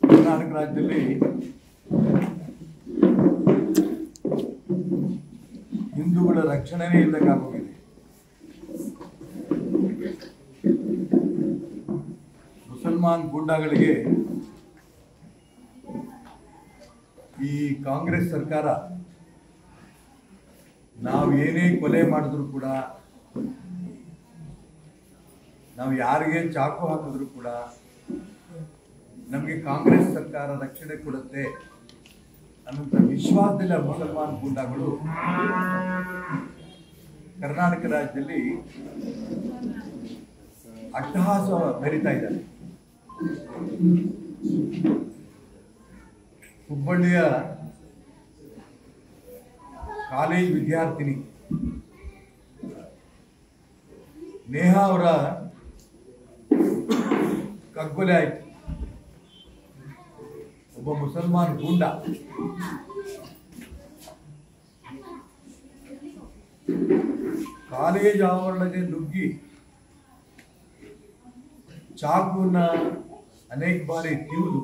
ಕರ್ನಾಟಕ ರಾಜ್ಯದಲ್ಲಿ ಹಿಂದೂಗಳ ರಕ್ಷಣೆನೇ ಇಲ್ಲದಾಗೋಗಿದೆ. ಮುಸಲ್ಮಾನ್ ಗೂಂಡಾಗಳಿಗೆ ಈ ಕಾಂಗ್ರೆಸ್ ಸರ್ಕಾರ ನಾವು ಏನೇ ಕೊಲೆ ಮಾಡಿದ್ರು ಕೂಡ, ನಾವು ಯಾರಿಗೆ ಚಾಕು ಹಾಕಿದ್ರು ಕೂಡ ನಮಗೆ ಕಾಂಗ್ರೆಸ್ ಸರ್ಕಾರ ರಕ್ಷಣೆ ಕೊಡುತ್ತೆ ಅನ್ನುವಂಥ ವಿಶ್ವಾಸದಲ್ಲಿ ಮುಸಲ್ಮಾನ್ ಗೂಂಡಾಗಳು ಕರ್ನಾಟಕ ರಾಜ್ಯದಲ್ಲಿ ಅಟ್ಟಹಾಸ ಮೆರೀತಾ ಇದ್ದಾರೆ. ಹುಬ್ಬಳ್ಳಿಯ ಕಾಲೇಜ್ ವಿದ್ಯಾರ್ಥಿನಿ ನೇಹಾ ಅವರ ಕಗ್ಗೊಲೆ ಆಯಿತು. ಒಬ್ಬ ಮುಸಲ್ಮಾನ್ ಗೂಂಡ ಕಾಲೇಜ್ ಆವರಣಕ್ಕೆ ನುಗ್ಗಿ ಚಾಕುವನ್ನ ಅನೇಕ ಬಾರಿ ತಿವಿದು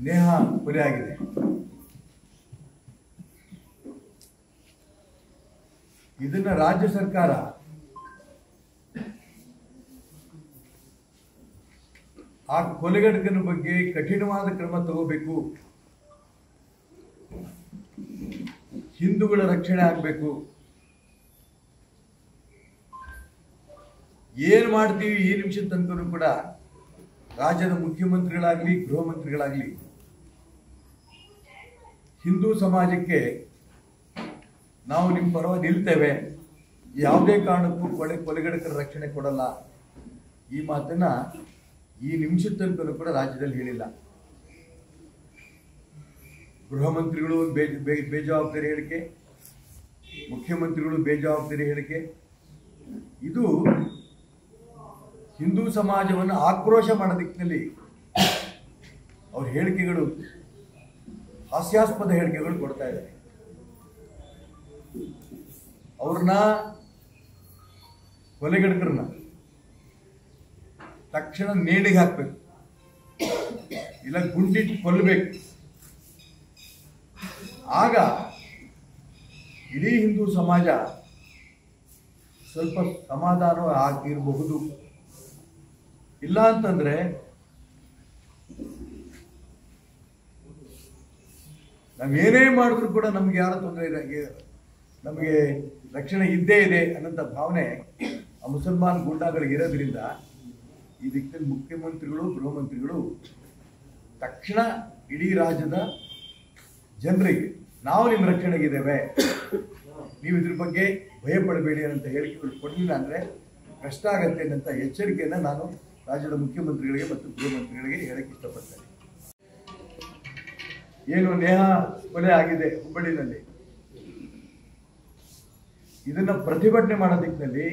ನೇಹಾ ಕೊಲೆಯಾಗಿದೆ. ಇದನ್ನ ರಾಜ್ಯ ಸರ್ಕಾರ ಆ ಕೊಲೆಗಡಕನ ಬಗ್ಗೆ ಕಠಿಣವಾದ ಕ್ರಮ ತಗೋಬೇಕು, ಹಿಂದೂಗಳ ರಕ್ಷಣೆ ಆಗಬೇಕು, ಏನ್ ಮಾಡ್ತೀವಿ ಈ ನಿಮಿಷದ ತನಕ ಕೂಡ ರಾಜ್ಯದ ಮುಖ್ಯಮಂತ್ರಿಗಳಾಗ್ಲಿ ಗೃಹ ಮಂತ್ರಿಗಳಾಗ್ಲಿ ಹಿಂದೂ ಸಮಾಜಕ್ಕೆ ನಾವು ನಿಮ್ಮ ಪರವಾಗಿ ನಿಲ್ತೇವೆ, ಯಾವುದೇ ಕಾರಣಕ್ಕೂ ಕೊಲೆಗಡಕರ ರಕ್ಷಣೆ ಕೊಡಲ್ಲ, ಈ ಮಾತನ್ನ ಈ ನಿಮಿಷದ ತನಕ ಕೂಡ ರಾಜ್ಯದಲ್ಲಿ ಹೇಳಿಲ್ಲ. ಗೃಹ ಮಂತ್ರಿಗಳು ಬೇಜವಾಬ್ದಾರಿ ಹೇಳಿಕೆ, ಮುಖ್ಯಮಂತ್ರಿಗಳು ಬೇಜವಾಬ್ದಾರಿ ಹೇಳಿಕೆ, ಇದು ಹಿಂದೂ ಸಮಾಜವನ್ನು ಆಕ್ರೋಶ ಮಾಡೋ ದಿಕ್ಕಿನಲ್ಲಿ ಅವ್ರ ಹೇಳಿಕೆಗಳು, ಹಾಸ್ಯಾಸ್ಪದ ಹೇಳಿಕೆಗಳು ಕೊಡ್ತಾ ಇದ್ದಾರೆ. ಅವ್ರನ್ನ ಕೊಲೆಗಡಕರನ್ನ ತಕ್ಷಣ ನೇಣಿಗೆ ಹಾಕ್ಬೇಕು, ಇಲ್ಲ ಗುಂಡಿಟ್ಟು ಕೊಲ್ಲಬೇಕು. ಆಗ ಇಡೀ ಹಿಂದೂ ಸಮಾಜ ಸ್ವಲ್ಪ ಸಮಾಧಾನ ಆಗಿರಬಹುದು. ಇಲ್ಲ ಅಂತಂದ್ರೆ ನಾವೇನೇ ಮಾಡಿದ್ರು ಕೂಡ ನಮ್ಗೆ ಯಾರ ತೊಂದರೆ ಇಲ್ಲ, ನಮಗೆ ರಕ್ಷಣೆ ಇದ್ದೇ ಇದೆ ಅನ್ನೋಂಥ ಭಾವನೆ ಆ ಮುಸಲ್ಮಾನ್ ಗೂಂಡಾಗಳಿಗೆ ಇರೋದ್ರಿಂದ ಈ ದಿಕ್ಕಿನಲ್ಲಿ ಮುಖ್ಯಮಂತ್ರಿಗಳು ಗೃಹ ಮಂತ್ರಿಗಳು ತಕ್ಷಣ ಇಡೀ ರಾಜ್ಯದ ಜನರಿಗೆ ನಾವು ನಿಮ್ಮ ರಕ್ಷಣೆಗಿದ್ದೇವೆ, ನೀವು ಇದ್ರ ಬಗ್ಗೆ ಭಯ ಪಡಬೇಡಿ ಅನ್ನಂತ ಹೇಳಿಕೆಗಳು ಕೊಡಲಿಲ್ಲ ಅಂದರೆ ಕಷ್ಟ ಆಗತ್ತೆ ಅನ್ನಂಥ ಎಚ್ಚರಿಕೆಯನ್ನು ನಾನು ರಾಜ್ಯದ ಮುಖ್ಯಮಂತ್ರಿಗಳಿಗೆ ಮತ್ತು ಗೃಹ ಮಂತ್ರಿಗಳಿಗೆ ಹೇಳಕ್ಕೆ ಇಷ್ಟಪಡ್ತೇನೆ. ಏನು ನೇಹಾ ಕೊಲೆ ಆಗಿದೆ ಹುಬ್ಬಳ್ಳಿನಲ್ಲಿ, ಇದನ್ನ ಪ್ರತಿಭಟನೆ ಮಾಡೋ ದಿಕ್ಕಿನಲ್ಲಿ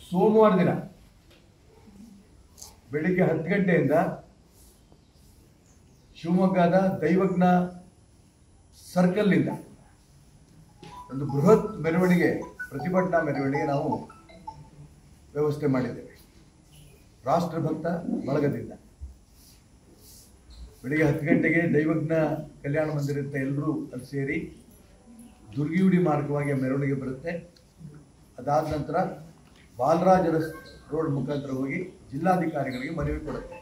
ಸೋಮವಾರ ದಿನ ಬೆಳಿಗ್ಗೆ 10 ಗಂಟೆಯಿಂದ ಶಿವಮೊಗ್ಗದ ದೈವಜ್ಞ ಸರ್ಕಲ್ನಿಂದ ಒಂದು ಬೃಹತ್ ಮೆರವಣಿಗೆ, ಪ್ರತಿಭಟನಾ ಮೆರವಣಿಗೆ ನಾವು ವ್ಯವಸ್ಥೆ ಮಾಡಿದ್ದೇವೆ. ರಾಷ್ಟ್ರಭಕ್ತ ಬಳಗದಿಂದ ಬೆಳಿಗ್ಗೆ 10 ಗಂಟೆಗೆ ದೈವಜ್ಞ ಕಲ್ಯಾಣ ಮಂದಿರದ ಎಲ್ಲರೂ ಅಲ್ಲಿ ಸೇರಿ ದುರ್ಗಿಯುಡಿ ಮಾರ್ಗವಾಗಿ ಮೆರವಣಿಗೆ ಬರುತ್ತೆ. ಅದಾದ ನಂತರ ಬಾಲರಾಜ ರೋಡ್ ಮುಖಾಂತರ ಹೋಗಿ ಜಿಲ್ಲಾಧಿಕಾರಿಗಳಿಗೆ ಮನವಿ ಕೊಡುತ್ತೆ.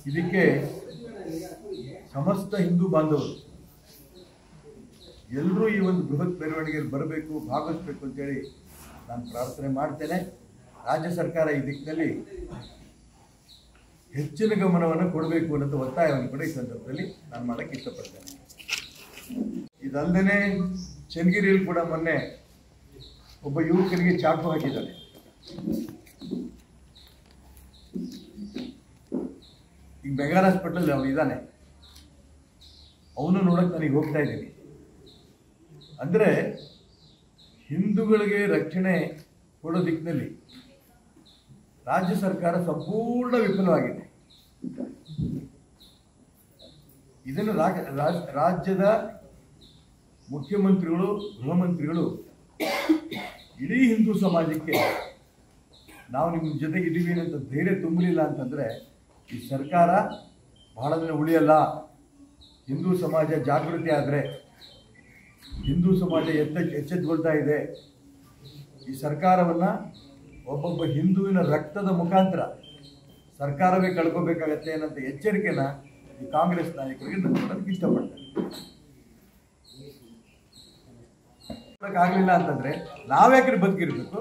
ಇದಕ್ಕೆ ಸಮಸ್ತ ಹಿಂದೂ ಬಾಂಧವರು ಎಲ್ಲರೂ ಈ ಒಂದು ಬೃಹತ್ ಮೆರವಣಿಗೆಯಲ್ಲಿ ಬರಬೇಕು, ಭಾಗವಹಿಸಬೇಕು ಅಂತೇಳಿ ನಾನು ಪ್ರಾರ್ಥನೆ ಮಾಡ್ತೇನೆ. ರಾಜ್ಯ ಸರ್ಕಾರ ಈ ದಿಕ್ಕಿನಲ್ಲಿ ಹೆಚ್ಚಿನ ಗಮನವನ್ನು ಕೊಡಬೇಕು ಅನ್ನೋದು ಒತ್ತಾಯವನ್ನು ಕೂಡ ಈ ಸಂದರ್ಭದಲ್ಲಿ ನಾನು ಮಾಡಕ್ಕೆ ಇಷ್ಟಪಡ್ತೇನೆ. ಇದಲ್ಲದೆ ಚನ್ನಗಿರಿಯಲ್ಲಿ ಕೂಡ ಮೊನ್ನೆ ಒಬ್ಬ ಯುವಕನಿಗೆ ಚಾಕು ಹಾಕಿದ್ದಾನೆ. ಈಗ ಮೆಗಾರ್ ಹಾಸ್ಪಿಟಲ್ ಅವನು ಇದ್ದಾನೆ, ಅವನು ನೋಡಕ್ಕೆ ನನಗೆ ಹೋಗ್ತಾ ಇದ್ದೀನಿ. ಅಂದರೆ ಹಿಂದೂಗಳಿಗೆ ರಕ್ಷಣೆ ಕೊಡೋ ದಿಕ್ಕಿನಲ್ಲಿ ರಾಜ್ಯ ಸರ್ಕಾರ ಸಂಪೂರ್ಣ ವಿಫಲವಾಗಿದೆ. ಇದನ್ನು ರಾಜ್ಯದ ಮುಖ್ಯಮಂತ್ರಿಗಳು ಗೃಹ ಮಂತ್ರಿಗಳು ಇಡೀ ಹಿಂದೂ ಸಮಾಜಕ್ಕೆ ನಾವು ನಿಮ್ಮ ಜೊತೆಗೆ ಇದ್ದೀವಿ ಅಂತ ಧೈರ್ಯ ತುಂಬಲಿಲ್ಲ ಅಂತಂದರೆ ಈ ಸರ್ಕಾರ ಬಹಳ ದಿನ ಉಳಿಯಲ್ಲ. ಹಿಂದೂ ಸಮಾಜ ಜಾಗೃತಿ ಆದರೆ, ಹಿಂದೂ ಸಮಾಜ ಎಚ್ಚೆತ್ತುಕೊಳ್ತಾ ಇದೆ. ಈ ಸರ್ಕಾರವನ್ನು ಒಬ್ಬೊಬ್ಬ ಹಿಂದುವಿನ ರಕ್ತದ ಮುಖಾಂತರ ಸರ್ಕಾರವೇ ಕಳ್ಕೋಬೇಕಾಗತ್ತೆ ಅನ್ನೋಂಥ ಎಚ್ಚರಿಕೆನ ಈ ಕಾಂಗ್ರೆಸ್ ನಾಯಕರಿಗೆ ಕೊಡೋದಕ್ಕೆ ಇಷ್ಟಪಡ್ತಾರೆ. ಆಗಲಿಲ್ಲ ಅಂತಂದ್ರೆ ನಾವ್ಯಾಕ್ರಿ ಬದುಕಿರ್ಬೇಕು?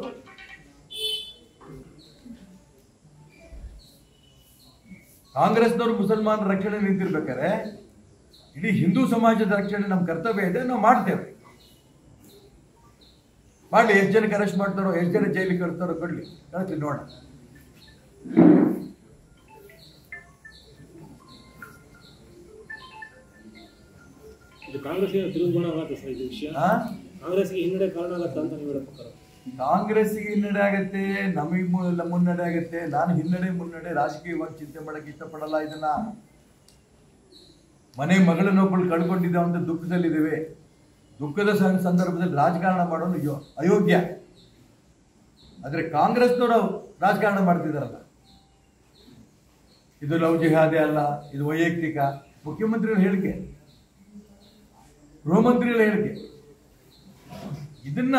ಕಾಂಗ್ರೆಸ್ನವರು ಮುಸಲ್ಮಾನರ ರಕ್ಷಣೆ ನಿಂತಿರ್ಬೇಕಾದ್ರೆ ಇಡೀ ಹಿಂದೂ ಸಮಾಜದ ರಕ್ಷಣೆ ನಮ್ಮ ಕರ್ತವ್ಯ ಇದೆ, ನಾವು ಮಾಡ್ತೇವೆ. ಮಾಡಲಿ, ಎಷ್ಟು ಜನಕ್ಕೆ ಅರೆಸ್ಟ್ ಮಾಡ್ತಾರೋ, ಎಷ್ಟು ಜನ ಜೈಲಿಗೆ ಕಳಿಸ್ತಾರೋ ಕೊಡ್ಲಿ, ಕಳಿಸ್ಲಿ ನೋಡೋಣ. ಕಾಂಗ್ರೆಸ್ಗೆ ತಿರುಗುಣ ಆಗತ್ತೆ ಸರ್ ಇದು ವಿಷಯ. ಕಾಂಗ್ರೆಸ್ಗೆ ಹಿನ್ನಡೆ ಕಾರಣ ಆಗತ್ತೆ ಅಂತ ನೀವು ಹೇಳೋ ಪ್ರಕಾರ? ಕಾಂಗ್ರೆಸ್ಗೆ ಹಿನ್ನಡೆ ಆಗತ್ತೆ, ನಮಗೆ ಮುನ್ನಡೆ ಆಗತ್ತೆ. ನಾನು ಹಿನ್ನಡೆ ಮುನ್ನಡೆ ರಾಜಕೀಯವಾಗಿ ಚಿಂತೆ ಮಾಡಕ್ಕೆ ಇಷ್ಟಪಡಲ್ಲ. ಇದನ್ನ ಮನೆ ಮಗಳನ್ನೊಬ್ಬಳು ಕಳ್ಕೊಂಡಿದ್ದಾವೆ ಅಂತ ದುಃಖದಲ್ಲಿದ್ದೇವೆ. ದುಃಖದ ಸಂದರ್ಭದಲ್ಲಿ ರಾಜಕಾರಣ ಮಾಡೋನು ಅಯೋಗ್ಯ. ಆದರೆ ಕಾಂಗ್ರೆಸ್ನವರು ರಾಜಕಾರಣ ಮಾಡ್ತಿದ್ದಾರಲ್ಲ, ಇದು ಲವ್ ಜಿಹಾದೆ ಅಲ್ಲ, ಇದು ವೈಯಕ್ತಿಕ. ಮುಖ್ಯಮಂತ್ರಿಗಳ ಹೇಳಿಕೆ, ಗೃಹ ಮಂತ್ರಿಗಳ ಹೇಳಿಕೆ, ಇದನ್ನ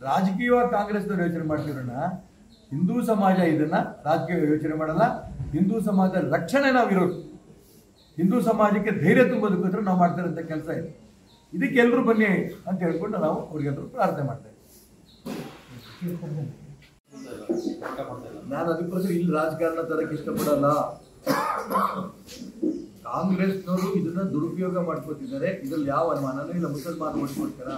ರಾಜಕೀಯವಾಗಿ ಕಾಂಗ್ರೆಸ್ನವರು ಯೋಚನೆ ಮಾಡ್ತಿರೋಣ. ಹಿಂದೂ ಸಮಾಜ ಇದನ್ನ ರಾಜಕೀಯ ಯೋಚನೆ ಮಾಡಲ್ಲ. ಹಿಂದೂ ಸಮಾಜದ ರಕ್ಷಣೆ ನಾವಿರೋದು, ಹಿಂದೂ ಸಮಾಜಕ್ಕೆ ಧೈರ್ಯ ತುಂಬೋದಕ್ಕೋಸ್ಕರ ನಾವು ಮಾಡ್ತಾ ಇರೋಂಥ ಕೆಲಸ ಇದೆ. ಇದಕ್ಕೆ ಎಲ್ಲರೂ ಬನ್ನಿ ಅಂತ ಹೇಳ್ಕೊಂಡು ನಾವು ಅವ್ರಿಗೆಲ್ಲರೂ ಪ್ರಾರ್ಥನೆ ಮಾಡ್ತಾ ಇದ್ದೀವಿ. ನಾನು ಅದಕ್ಕೋಸ್ಕರ ಇಲ್ಲಿ ರಾಜಕಾರಣ ತರಕ್ಕೆ ಇಷ್ಟಪಡಲ್ಲ. ಕಾಂಗ್ರೆಸ್ನವರು ಇದನ್ನ ದುರುಪಯೋಗ ಮಾಡ್ಕೋತಿದ್ದಾರೆ. ಇದ್ರಲ್ಲಿ ಯಾವ ಅನುಮಾನನೂ ಇಲ್ಲ. ಮುಸಲ್ಮಾನ ಓಟ್ಕೋಸ್ಕರ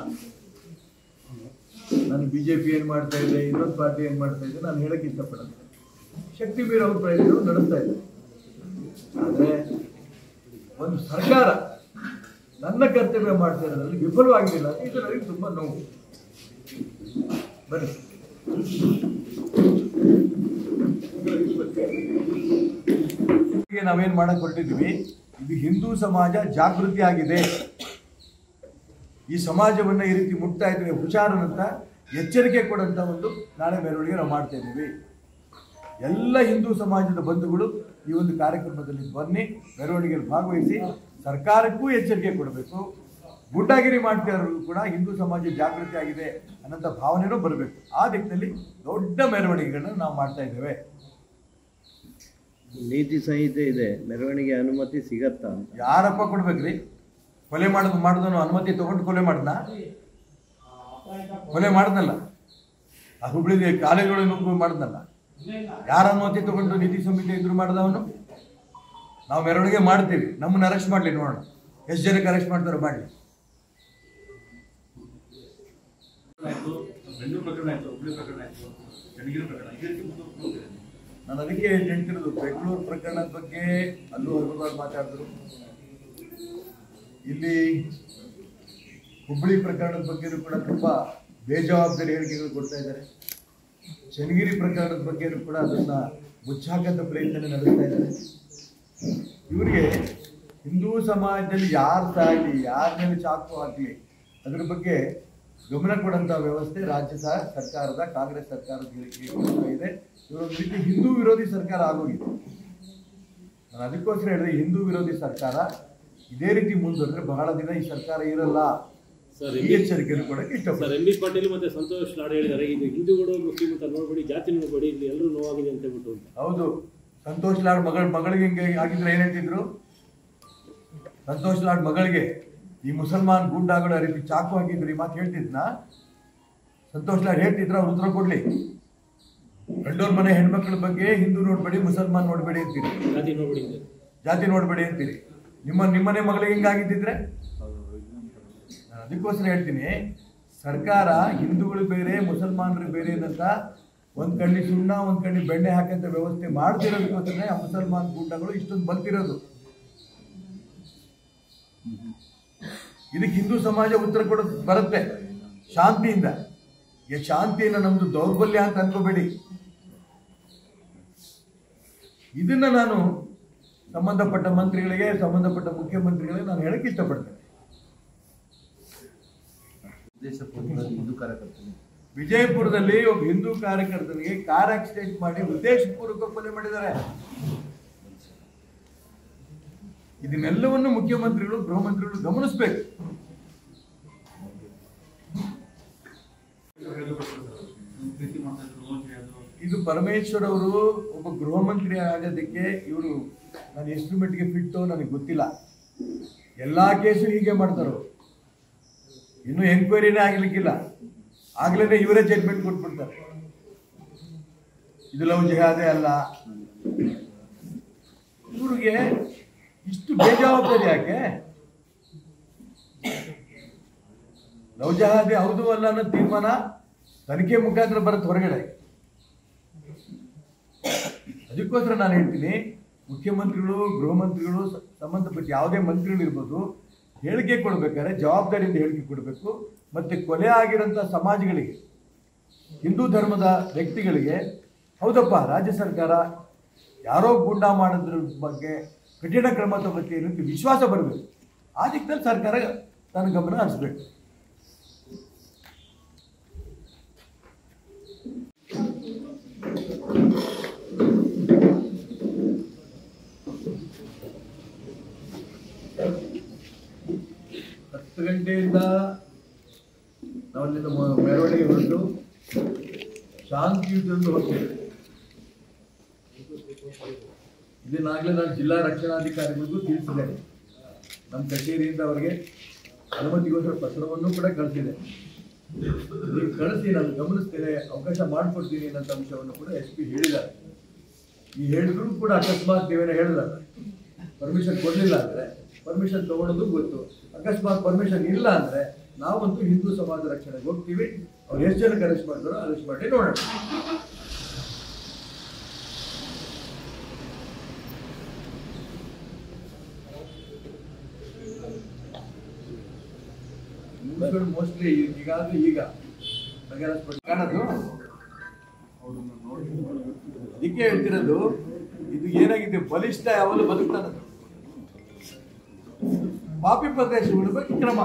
ನಾನು ಬಿಜೆಪಿ ಏನ್ ಮಾಡ್ತಾ ಇದೆ, ಇನ್ನೊಂದು ಪಾರ್ಟಿ ಏನ್ ಮಾಡ್ತಾ ಇದೆ ನಾನು ಹೇಳಕ್ ಇಷ್ಟಪಡಲ್ಲ. ಶಕ್ತಿ ಮೀರಿ ಅವ್ರ ಪ್ರಯತ್ನ ನಡೆಸ್ತಾ ಇದೆ. ಆದ್ರೆ ಒಂದು ಸರ್ಕಾರ ನನ್ನ ಕರ್ತವ್ಯ ಮಾಡ್ತಾ ಇರೋದ್ರಲ್ಲಿ ವಿಫಲವಾಗಿಲ್ಲ. ಇದು ನನಗೆ ತುಂಬಾ ನೋವು. ಬನ್ನಿ, ನಾವೇನ್ ಮಾಡಕ್ ಹೊರಟಿದ್ವಿ, ಇದು ಹಿಂದೂ ಸಮಾಜ ಜಾಗೃತಿ ಆಗಿದೆ. ಈ ಸಮಾಜವನ್ನ ಈ ರೀತಿ ಮುಟ್ತಾ ಇದ್ವಿ, ಹುಷಾರನಂತ ಎಚ್ಚರಿಕೆ ಕೊಡಂತ ಒಂದು ನಾಳೆ ಮೆರವಣಿಗೆ ನಾವು ಮಾಡ್ತಾ ಇದ್ದೀವಿ. ಎಲ್ಲ ಹಿಂದೂ ಸಮಾಜದ ಬಂಧುಗಳು ಈ ಒಂದು ಕಾರ್ಯಕ್ರಮದಲ್ಲಿ ಬನ್ನಿ, ಮೆರವಣಿಗೆಯಲ್ಲಿ ಭಾಗವಹಿಸಿ ಸರ್ಕಾರಕ್ಕೂ ಎಚ್ಚರಿಕೆ ಕೊಡಬೇಕು. ಗೂಂಡಾಗಿರಿ ಮಾಡ್ತಿರೋರಿಗೂ ಕೂಡ ಹಿಂದೂ ಸಮಾಜ ಜಾಗೃತಿ ಆಗಿದೆ ಅನ್ನೋಂಥ ಭಾವನೆನೂ ಬರಬೇಕು. ಆ ದಿಕ್ಕಿನಲ್ಲಿ ದೊಡ್ಡ ಮೆರವಣಿಗೆಗಳನ್ನ ನಾವು ಮಾಡ್ತಾ ಇದ್ದೇವೆ. ನೀತಿ ಸಂಹಿತೆ ಇದೆ, ಮೆರವಣಿಗೆ ಅನುಮತಿ ಸಿಗತ್ತಾ? ಯಾರಪ್ಪ ಕೊಡ್ಬೇಕ್ರಿ? ಕೊಲೆ ಮಾಡಿದನು ಅನುಮತಿ ತಗೊಂಡು ಕೊಲೆ ಮಾಡ್ದ? ಕೊಲೆ ಮಾಡ್ದಲ್ಲ. ಆ ಹುಬ್ಳಿ ಕಾಲೇಜುಗಳು ನುಗ್ಗು ಮಾಡ್ದಲ್ಲ. ಯಾರ ಅನುಮತಿ ತಗೊಂಡು ನೀತಿ ಸಂಹಿತೆ ಇದ್ರು ಮಾಡ್ದವನು? ನಾವು ಮೆರವಣಿಗೆ ಮಾಡ್ತೀವಿ, ನಮ್ಮನ್ನ ಅರೆಸ್ಟ್ ಮಾಡ್ಲಿ, ನೋಡೋಣ ಎಷ್ಟು ಜನಕ್ಕೆ ಅರೆಸ್ಟ್ ಮಾಡ್ತಾರೋ ಮಾಡಲಿ. ನಾನು ಅದಕ್ಕೆ ಹೇಳ್ತಿರೋದು, ಬೆಂಗಳೂರು ಪ್ರಕರಣದ ಬಗ್ಗೆ ಅಲ್ಲೂ ಹಲವಾರು ಮಾತಾಡಿದ್ರು. ಇಲ್ಲಿ ಹುಬ್ಬಳ್ಳಿ ಪ್ರಕರಣದ ಬಗ್ಗೆನೂ ಕೂಡ ತುಂಬಾ ಬೇಜವಾಬ್ದಾರಿ ಹೇಳಿಕೆಗಳು ಕೊಡ್ತಾ ಇದ್ದಾರೆ. ಚನ್ನಗಿರಿ ಪ್ರಕರಣದ ಬಗ್ಗೆನೂ ಕೂಡ ಅದನ್ನ ಮುಚ್ಚಾಕಂತ ಪ್ರಯತ್ನ ನಡೆಸ್ತಾ ಇದ್ದಾರೆ. ಇವರಿಗೆ ಹಿಂದೂ ಸಮಾಜದಲ್ಲಿ ಯಾರು ಸಾಗಲಿ, ಯಾರ ಮೇಲೆ ಚಾಕು ಹಾಕಲಿ, ಅದ್ರ ಬಗ್ಗೆ ಗಮನ ಕೊಡಂತ ವ್ಯವಸ್ಥೆ ರಾಜ್ಯ ಸರ್ಕಾರದ, ಕಾಂಗ್ರೆಸ್ ಸರ್ಕಾರದ ಇದೆ. ಇವರೊಂದು ರೀತಿ ಹಿಂದೂ ವಿರೋಧಿ ಸರ್ಕಾರ ಆಗೋಗಿದೆ. ನಾನು ಅದಕ್ಕೋಸ್ಕರ ಹೇಳಿದ್ರೆ, ಹಿಂದೂ ವಿರೋಧಿ ಸರ್ಕಾರ ಇದೇ ರೀತಿ ಮುಂದುವರೆದ್ರೆ ಬಹಳ ದಿನ ಈ ಸರ್ಕಾರ ಇರಲ್ಲ. ಈ ಎಚ್ಚರಿಕೆಯನ್ನು ಕೊಡಕ್ಕೆ ಇಷ್ಟಪಡ್ತಾರೆ. ಎಂ ಬಿ ಪಾಟೀಲ್ ಮತ್ತೆ ಸಂತೋಷ್ ಲಾಡ್ ಹೇಳಿದ್ದಾರೆ, ಇದು ಹಿಂದೂಗಳು ಮುಸ್ಲಿಂ ಅಂತ ನೋಡ್ಬೇಡಿ, ಜಾತಿ ನೋಡ್ಬೇಡಿ, ಇಲ್ಲಿ ಎಲ್ಲರೂ ನೋವಾಗಿದೆ ಅಂತ ಹೇಳ್ಬಿಟ್ಟು. ಹೌದು, ಸಂತೋಷ್ ಲಾಡ್ ಮಗಳಿಗೆ ಹಿಂಗೆ ಆಗಿದ್ರೆ ಏನ್ ಹೇಳ್ತಿದ್ರು? ಸಂತೋಷ್ ಲಾಡ್ ಮಗಳಿಗೆ ಈ ಮುಸಲ್ಮಾನ್ ಗೂಂಡಾಗಳು ಆ ರೀತಿ ಚಾಕು ಹಾಕಿದ್ರು, ಈ ಮಾತು ಹೇಳ್ತಿದ್ನಾ? ಸಂತೋಷ್ ಲಾಡ್ ಹೇಳ್ತಿದ್ರ? ಅವ್ರು ಉತ್ತರ ಕೊಡ್ಲಿ. ಗಂಡೋರ್ ಮನೆ ಹೆಣ್ಮಕ್ಳ ಬಗ್ಗೆ ಹಿಂದೂ ನೋಡ್ಬೇಡಿ, ಮುಸಲ್ಮಾನ್ ನೋಡ್ಬೇಡಿ ಅಂತೀರಿ, ಜಾತಿ ನೋಡ್ಬೇಡಿ ಅಂತೀರಿ. ನಿಮ್ಮನೆ ಮಗಳಿಗೆ ಹಿಂಗಾಗಿದ್ದಿದ್ರೆ? ಅದಕ್ಕೋಸ್ಕರ ಹೇಳ್ತೀನಿ, ಸರ್ಕಾರ ಹಿಂದೂಗಳು ಬೇರೆ ಮುಸಲ್ಮಾನರು ಬೇರೆ ಅಂತ ಒಂದ್ ಕಣ್ಣಿ ಸುಣ್ಣ ಒಂದ್ ಕಣ್ಣಿ ಬೆಣ್ಣೆ ಹಾಕಂತ ವ್ಯವಸ್ಥೆ ಮಾಡ್ತಿರೋದಕ್ಕೋಸ್ಕರ ಆ ಮುಸಲ್ಮಾನ್ ಗೂಂಡಗಳು ಇಷ್ಟೊಂದು ಬಲ್ತಿರೋದು. ಇದಕ್ಕೆ ಹಿಂದೂ ಸಮಾಜ ಉತ್ತರ ಕೊಡೋದು ಬರುತ್ತೆ ಶಾಂತಿಯಿಂದ. ಈ ಶಾಂತಿಯಿಂದ ನಮ್ದು ದೌರ್ಬಲ್ಯ ಅಂತ ಅನ್ಕೋಬೇಡಿ. ಇದನ್ನ ನಾನು ಸಂಬಂಧಪಟ್ಟ ಮಂತ್ರಿಗಳಿಗೆ, ಸಂಬಂಧಪಟ್ಟ ಮುಖ್ಯಮಂತ್ರಿಗಳಿಗೆ ನಾನು ಹೇಳಕ್ಕೆ ಇಷ್ಟಪಡ್ತೇನೆ. ದೇಶಪೂರ್ತಿ ಹಿಂದೂ ಕಾರ್ಯಕರ್ತರು ವಿಜಯಪುರದಲ್ಲಿ ಒಬ್ಬ ಹಿಂದೂ ಕಾರ್ಯಕರ್ತನಿಗೆ ಕಾರ್ ಆಕ್ಸಿಡೆಂಟ್ ಮಾಡಿ ಉದ್ದೇಶಪೂರ್ವಕ ಕೊಲೆ ಮಾಡಿದ್ದಾರೆ. ಇದನ್ನೆಲ್ಲವನ್ನು ಮುಖ್ಯಮಂತ್ರಿಗಳು ಗೃಹ ಮಂತ್ರಿಗಳು ಗಮನಿಸಬೇಕು. ಇದು ಪರಮೇಶ್ವರ್ ಅವರು ಒಬ್ಬ ಗೃಹ ಮಂತ್ರಿ ಆಗೋದಕ್ಕೆ ಇವರು ನಾನು ಎಷ್ಟು ಮಟ್ಟಿಗೆ ಫಿಟ್ಟು ನನಗೆ ಗೊತ್ತಿಲ್ಲ. ಎಲ್ಲಾ ಕೇಸು ಹೀಗೆ ಮಾಡ್ತಾರೋ, ಇನ್ನು ಎನ್ಕ್ವೈರಿನೇ ಆಗ್ಲಿಕ್ಕಿಲ್ಲ, ಆಗ್ಲೇ ಇವರೇ ಜಡ್ಮೆಂಟ್ ಕೊಟ್ಬಿಡ್ತಾರೆ. ಇದು ಲವ್ ಜಿಹಾದೇ ಅಲ್ಲ. ಇವ್ರಿಗೆ ಇಷ್ಟು ಬೇಜವಾಬ್ದಾರಿ ಯಾಕೆ? ಲವ್ ಜಿಹಾದೇ ಹೌದು ಅಲ್ಲ ಅನ್ನೋ ತೀರ್ಮಾನ ತನಿಖೆ ಮುಖಾಂತರ ಬರುತ್ತೆ ಹೊರಗಡೆ. ಅದಕ್ಕೋಸ್ಕರ ನಾನು ಹೇಳ್ತೀನಿ, ಮುಖ್ಯಮಂತ್ರಿಗಳು ಗೃಹ ಮಂತ್ರಿಗಳು ಸಂಬಂಧಪಟ್ಟ ಯಾವುದೇ ಮಂತ್ರಿಗಳು ಇರ್ಬೋದು, ಹೇಳಿಕೆ ಕೊಡ್ಬೇಕಾದ್ರೆ ಜವಾಬ್ದಾರಿಯಿಂದ ಹೇಳಿಕೆ ಕೊಡಬೇಕು. ಮತ್ತೆ ಕೊಲೆ ಆಗಿರೋಂಥ ಸಮಾಜಗಳಿಗೆ, ಹಿಂದೂ ಧರ್ಮದ ವ್ಯಕ್ತಿಗಳಿಗೆ ಹೌದಪ್ಪ ರಾಜ್ಯ ಸರ್ಕಾರ ಯಾರೋ ಗೂಂಡ ಮಾಡೋದ್ರ ಬಗ್ಗೆ ಕಠಿಣ ಕ್ರಮ ತಗೋತಿ ಅನ್ನೋದು ವಿಶ್ವಾಸ ಬರಬೇಕು. ಆ ದಿಕ್ಕಲ್ಲಿ ಸರ್ಕಾರ ತನ್ನ ಗಮನ ಹರಿಸ್ಬೇಕು. ಗಂಟೆಯಿಂದ ನಾವಲ್ಲಿಂದ ಮೆರವಣಿಗೆ ಹೊರಟು ಶಾಂತಿಯುತದಿಂದ ಹೋಗ್ತೇವೆ. ಇದನ್ನಾಗಲೇ ನಾನು ಜಿಲ್ಲಾ ರಕ್ಷಣಾಧಿಕಾರಿಗಳಿಗೂ ತಿಳಿಸಿದ್ದೇನೆ. ನಮ್ಮ ಕಚೇರಿಯಿಂದ ಅವರಿಗೆ ಅನುಮತಿಗೋಸ್ಕರ ಪತ್ರವನ್ನು ಕೂಡ ಕಳಿಸಿದೆ. ನೀವು ಕಳಿಸಿ ನಾನು ಗಮನಿಸ್ತೇನೆ, ಅವಕಾಶ ಮಾಡಿಕೊಡ್ತೀನಿ ಅನ್ನೋ ಅಂಶವನ್ನು ಕೂಡ SP ಹೇಳಿದ್ದಾರೆ. ಈ ಹೇಳಿದ್ರು ಕೂಡ ಅಕಸ್ಮಾತ್ ನೀವೇನೋ ಹೇಳಿದಾರೆ ಪರ್ಮಿಷನ್ ಕೊಡಲಿಲ್ಲ ಅಂದರೆ ಪರ್ಮಿಷನ್ ತಗೊಳ್ಳೋದು ಗೊತ್ತು. ಅಕಸ್ಮಾತ್ ಪರ್ಮಿಷನ್ ಇಲ್ಲ ಅಂದರೆ ನಾವಂತೂ ಹಿಂದೂ ಸಮಾಜ ರಕ್ಷಣೆಗೆ ಹೋಗ್ತೀವಿ. ಅವ್ರು ಎಷ್ಟು ಜನಕ್ಕೆ ಅರೆಸ್ಟ್ ಮಾಡಿದಾರೋ ಅರೆಸ್ಟ್ ಮಾಡಿ ನೋಡೋಣ. ಮೋಸ್ಟ್ಲಿ ಈಗ ಕಾಣೋದು ಅದಕ್ಕೆ ಹೇಳ್ತಿರೋದು. ಇದು ಏನಾಗಿದೆ, ಬಲಿಷ್ಠ ಯಾವಾಗಲೂ ಬದುಕ್ತಾನದು. ಪಾಪಿ ಪ್ರದೇಶ ಬಿಡಬೇಕು ಕ್ರಮ.